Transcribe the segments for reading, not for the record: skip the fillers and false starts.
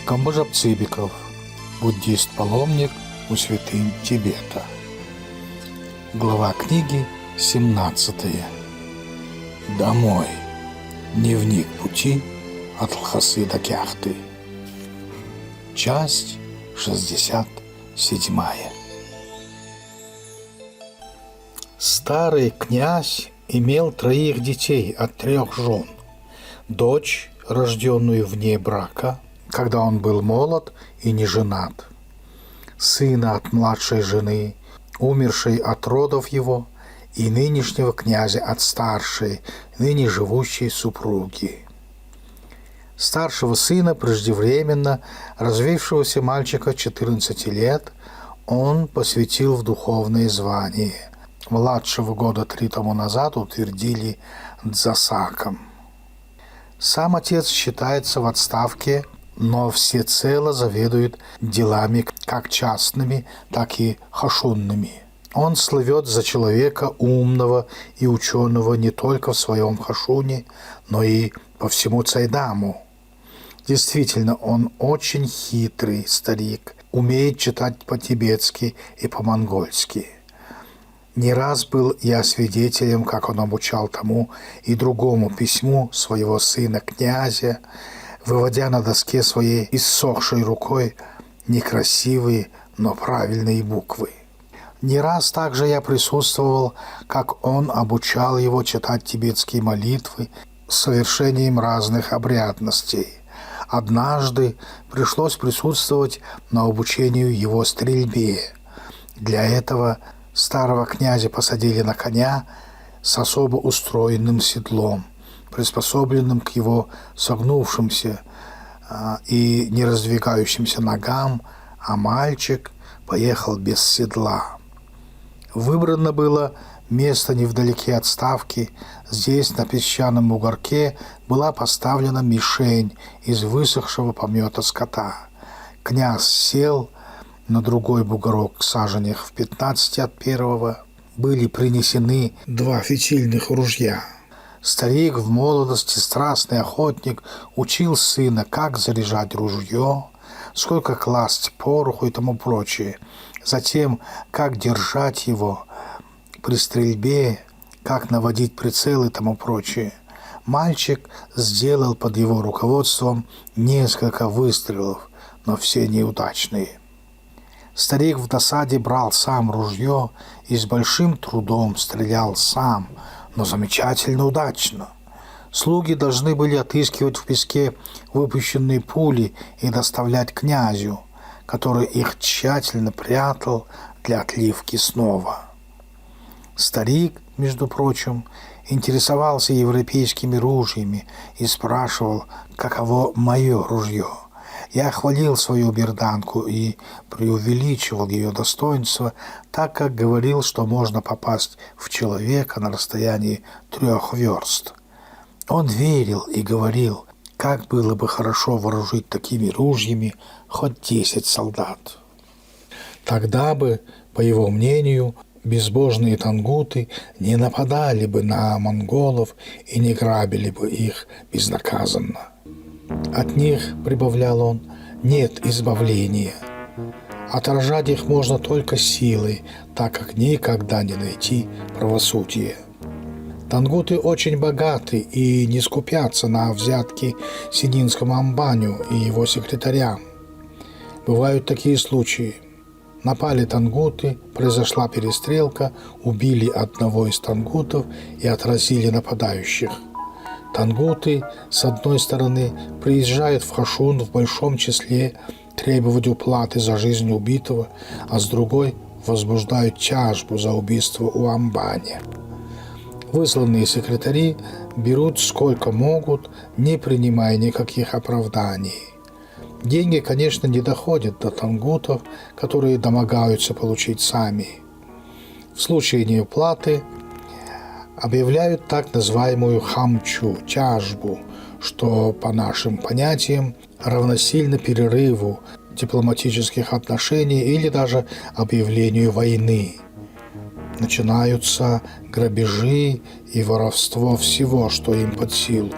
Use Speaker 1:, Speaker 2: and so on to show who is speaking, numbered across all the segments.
Speaker 1: Камбожаб Цыбиков, буддист-паломник у святынь Тибета. Глава книги 17. Домой. Дневник пути от Лхасы до Кяхты. Часть 67. Старый князь имел 3 детей от 3 жен. Дочь, рожденную вне брака, когда он был молод и не женат, сына от младшей жены, умершей от родов его, и нынешнего князя от старшей, ныне живущей супруги. Старшего сына, преждевременно развившегося мальчика 14 лет, он посвятил в духовное звание. Младшего года 3 тому назад утвердили дзасаком. Сам отец считается в отставке, но всецело заведует делами как частными, так и хашунными. Он слывет за человека умного и ученого не только в своем хашуне, но и по всему Цайдаму. Действительно, он очень хитрый старик, умеет читать по-тибетски и по-монгольски. Не раз был я свидетелем, как он обучал тому и другому письму своего сына князя, выводя на доске своей иссохшей рукой некрасивые, но правильные буквы. Не раз также я присутствовал, как он обучал его читать тибетские молитвы с совершением разных обрядностей. Однажды пришлось присутствовать на обучению его стрельбе. Для этого старого князя посадили на коня с особо устроенным седлом, приспособленным к его согнувшимся и не раздвигающимся ногам, а мальчик поехал без седла. Выбрано было место невдалеке от ставки. Здесь, на песчаном бугорке, была поставлена мишень из высохшего помета скота. Князь сел на другой бугорок саженях в 15 от первого. Были принесены 2 фитильных ружья. Старик в молодости, страстный охотник, учил сына, как заряжать ружье, сколько класть пороху и тому прочее. Затем, как держать его при стрельбе, как наводить прицел и тому прочее. Мальчик сделал под его руководством несколько выстрелов, но все неудачные. Старик в досаде брал сам ружье и с большим трудом стрелял сам, но замечательно удачно. Слуги должны были отыскивать в песке выпущенные пули и доставлять князю, который их тщательно прятал для отливки снова. Старик, между прочим, интересовался европейскими ружьями и спрашивал, каково мое ружье. Я хвалил свою берданку и преувеличивал ее достоинство, так как говорил, что можно попасть в человека на расстоянии 3 верст. Он верил и говорил, как было бы хорошо вооружить такими ружьями хоть 10 солдат. Тогда бы, по его мнению, безбожные тангуты не нападали бы на монголов и не грабили бы их безнаказанно. От них, прибавлял он, нет избавления. Отражать их можно только силой, так как никогда не найти правосудия. Тангуты очень богаты и не скупятся на взятки Сининскому амбаню и его секретарям. Бывают такие случаи. Напали тангуты, произошла перестрелка, убили одного из тангутов и отразили нападающих. Тангуты, с одной стороны, приезжают в хашун в большом числе требовать уплаты за жизнь убитого, а с другой возбуждают тяжбу за убийство у амбаня. Высланные секретари берут сколько могут, не принимая никаких оправданий. Деньги, конечно, не доходят до тангутов, которые домогаются получить сами. В случае неуплаты объявляют так называемую хамчу, тяжбу, что, по нашим понятиям, равносильно перерыву дипломатических отношений или даже объявлению войны. Начинаются грабежи и воровство всего, что им под силу.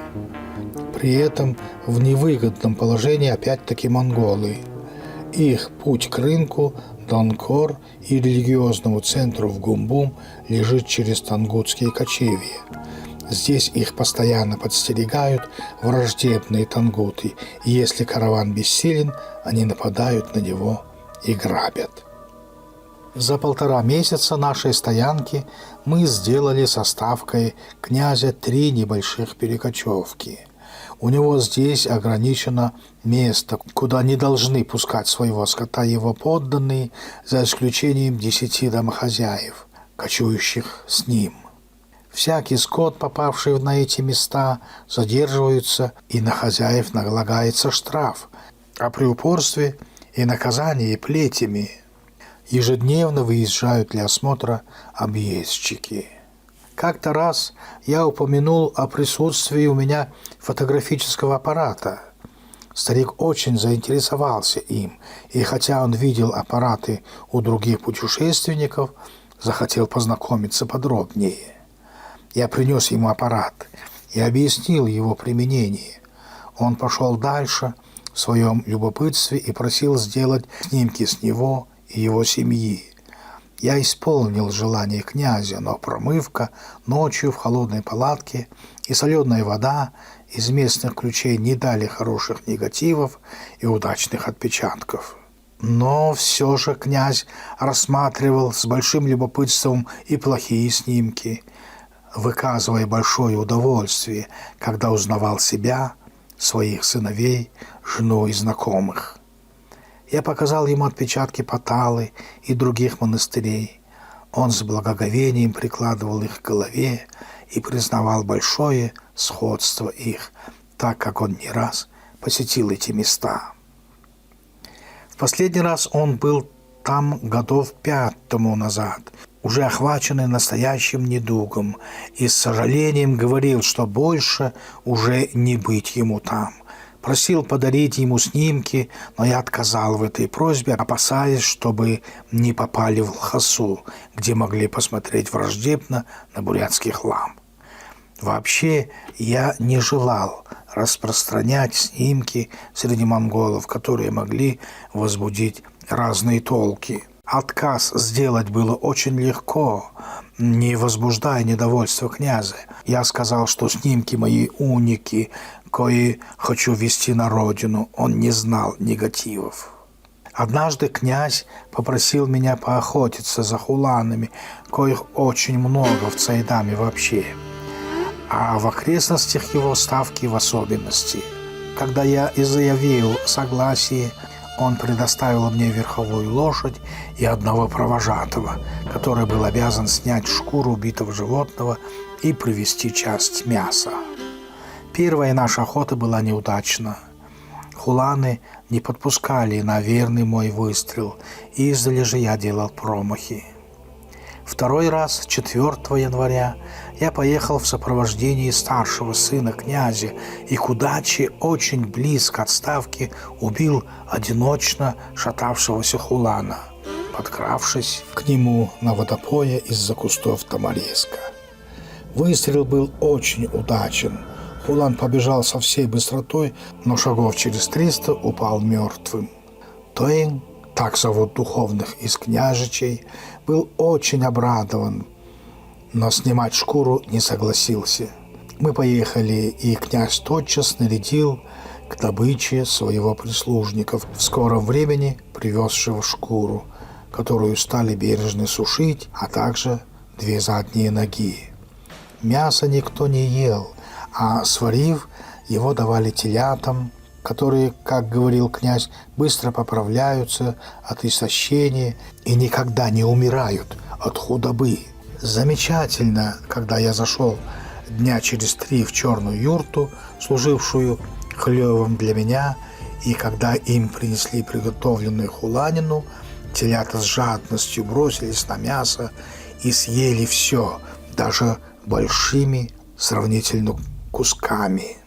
Speaker 1: При этом в невыгодном положении опять-таки монголы. Их путь к рынку, Донкор и религиозному центру в Гумбум лежит через тангутские кочевья. Здесь их постоянно подстерегают враждебные тангуты, и если караван бессилен, они нападают на него и грабят. За 1,5 месяца нашей стоянки мы сделали со ставкой князя 3 небольших перекочевки. У него здесь ограничено место, куда не должны пускать своего скота его подданные, за исключением 10 домохозяев, кочующих с ним. Всякий скот, попавший на эти места, задерживается, и на хозяев налагается штраф, а при упорстве и наказание плетями. Ежедневно выезжают для осмотра объездчики. Как-то раз я упомянул о присутствии у меня фотографического аппарата. Старик очень заинтересовался им, и хотя он видел аппараты у других путешественников, захотел познакомиться подробнее. Я принес ему аппарат и объяснил его применение. Он пошел дальше в своем любопытстве и просил сделать снимки с него и его семьи. Я исполнил желание князя, но промывка ночью в холодной палатке и соленая вода из местных ключей не дали хороших негативов и удачных отпечатков. Но все же князь рассматривал с большим любопытством и плохие снимки, выказывая большое удовольствие, когда узнавал себя, своих сыновей, жену и знакомых. Я показал ему отпечатки Паталы и других монастырей. Он с благоговением прикладывал их к голове и признавал большое сходство их, так как он не раз посетил эти места. В последний раз он был там 5 годов тому назад, уже охваченный настоящим недугом, и с сожалением говорил, что больше уже не быть ему там. Просил подарить ему снимки, но я отказал в этой просьбе, опасаясь, чтобы не попали в Лхасу, где могли посмотреть враждебно на бурятский хлам. Вообще, я не желал распространять снимки среди монголов, которые могли возбудить разные толки. Отказ сделать было очень легко, не возбуждая недовольства князя. Я сказал, что снимки мои уники, кои хочу везти на родину. Он не знал негативов. Однажды князь попросил меня поохотиться за хуланами, коих очень много в Цайдаме вообще, а в окрестностях его ставки в особенности. Когда я и заявил согласие, он предоставил мне верховую лошадь и одного провожатого, который был обязан снять шкуру убитого животного и привезти часть мяса. Первая наша охота была неудачна. Хуланы не подпускали на верный мой выстрел, и издали же я делал промахи. Второй раз, 4 января, я поехал в сопровождении старшего сына князя и к удаче очень близко от ставки убил одиночно шатавшегося хулана, подкравшись к нему на водопое из-за кустов тамареска. Выстрел был очень удачен. Хулан побежал со всей быстротой, но шагов через 300 упал мертвым. Тоин, так зовут духовных из княжичей, был очень обрадован, но снимать шкуру не согласился. Мы поехали, и князь тотчас нарядил к добыче своего прислужника, в скором времени привезшего шкуру, которую стали бережно сушить, а также 2 задние ноги. Мясо никто не ел, а сварив, его давали телятам, которые, как говорил князь, быстро поправляются от истощения и никогда не умирают от худобы. Замечательно, когда я зашел дня через 3 в черную юрту, служившую хлевом для меня, и когда им принесли приготовленную хуланину, телята с жадностью бросились на мясо и съели все, даже большими сравнительно кусками.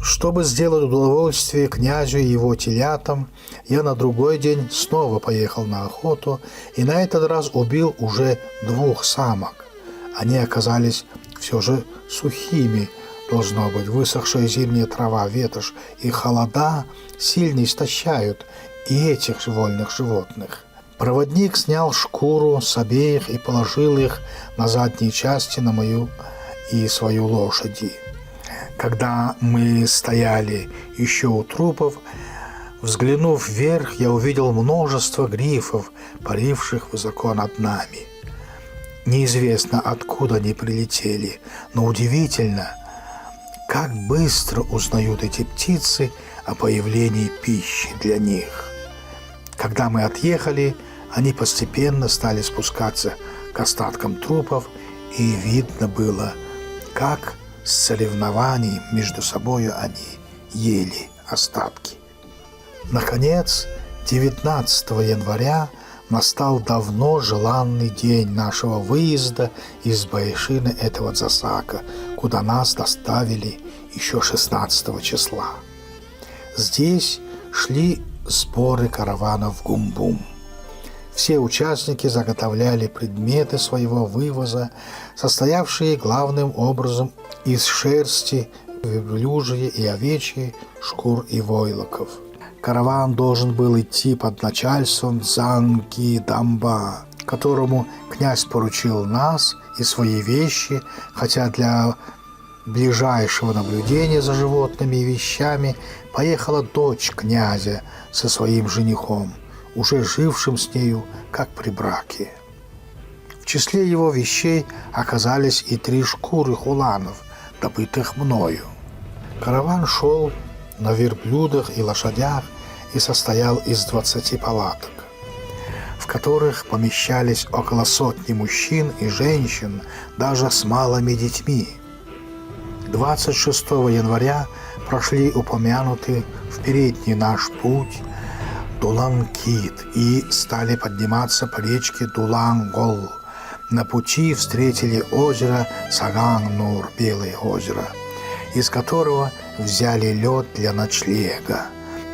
Speaker 1: Чтобы сделать удовольствие князю и его телятам, я на другой день снова поехал на охоту и на этот раз убил уже 2 самок. Они оказались все же сухими, должно быть, высохшая зимняя трава, ветошь и холода сильно истощают и этих же вольных животных. Проводник снял шкуру с обеих и положил их на задние части на мою и свою лошади. Когда мы стояли еще у трупов, взглянув вверх, я увидел множество грифов, паривших высоко над нами. Неизвестно, откуда они прилетели, но удивительно, как быстро узнают эти птицы о появлении пищи для них. Когда мы отъехали, они постепенно стали спускаться к остаткам трупов, и видно было, как с соревнований между собою они ели остатки. Наконец, 19 января настал давно желанный день нашего выезда из Баяшина этого Дзасака, куда нас доставили еще 16 числа. Здесь шли сборы каравана в Гумбум. Все участники заготовляли предметы своего вывоза, состоявшие главным образом из шерсти, верблюжьей и овечьей, шкур и войлоков. Караван должен был идти под начальством Дзанги Дамба, которому князь поручил нас и свои вещи, хотя для ближайшего наблюдения за животными и вещами поехала дочь князя со своим женихом, уже жившим с нею как при браке. В числе его вещей оказались и 3 шкуры хуланов, добытых мною. Караван шел на верблюдах и лошадях и состоял из 20 палаток, в которых помещались около 100 мужчин и женщин, даже с малыми детьми. 26 января прошли упомянутый в передний наш путь Дулангкит и стали подниматься по речке Дулангол. На пути встретили озеро Саган-Нур, Белое озеро, из которого взяли лед для ночлега.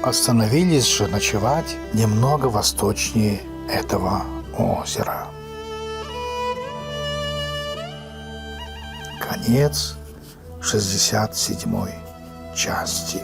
Speaker 1: Остановились же ночевать немного восточнее этого озера. Конец 67 части.